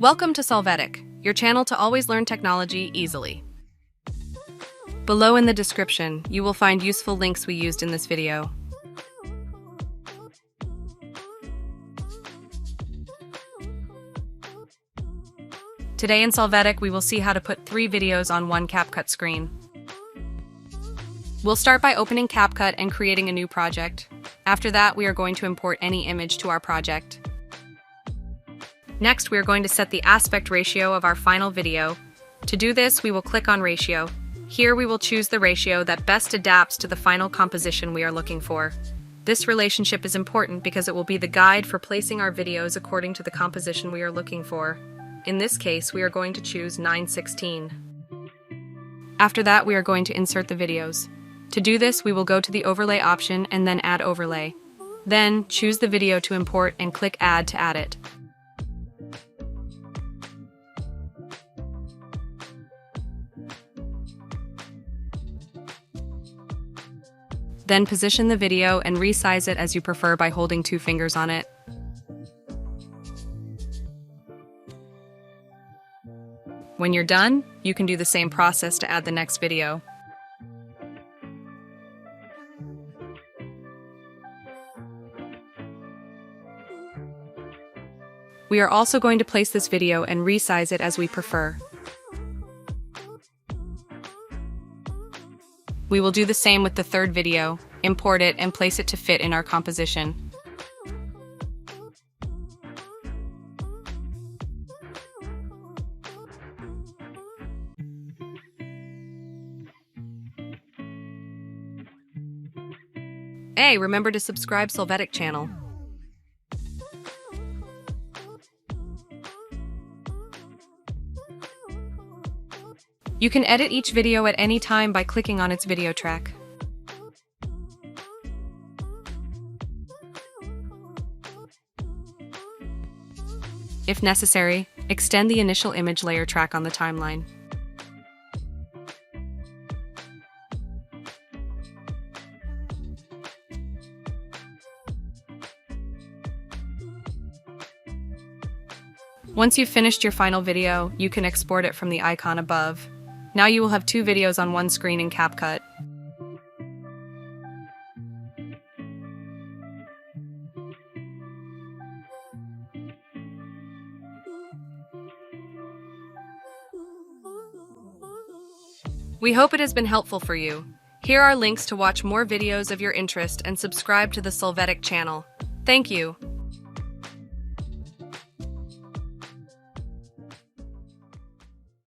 Welcome to Solvetic, your channel to always learn technology easily. Below in the description, you will find useful links we used in this video. Today in Solvetic, we will see how to put 3 videos on one CapCut screen. We'll start by opening CapCut and creating a new project. After that, we are going to import any image to our project. Next, we are going to set the aspect ratio of our final video. To do this, we will click on Ratio. Here we will choose the ratio that best adapts to the final composition we are looking for. This relationship is important because it will be the guide for placing our videos according to the composition we are looking for. In this case, we are going to choose 9:16. After that, we are going to insert the videos. To do this, we will go to the Overlay option and then Add Overlay. Then, choose the video to import and click Add to add it. Then position the video and resize it as you prefer by holding 2 fingers on it. When you're done, you can do the same process to add the next video. We are also going to place this video and resize it as we prefer. We will do the same with the third video, import it and place it to fit in our composition. Hey, remember to subscribe Solvetic channel. You can edit each video at any time by clicking on its video track. If necessary, extend the initial image layer track on the timeline. Once you've finished your final video, you can export it from the icon above. Now you will have 2 videos on one screen in CapCut. We hope it has been helpful for you. Here are links to watch more videos of your interest and subscribe to the Solvetic channel. Thank you.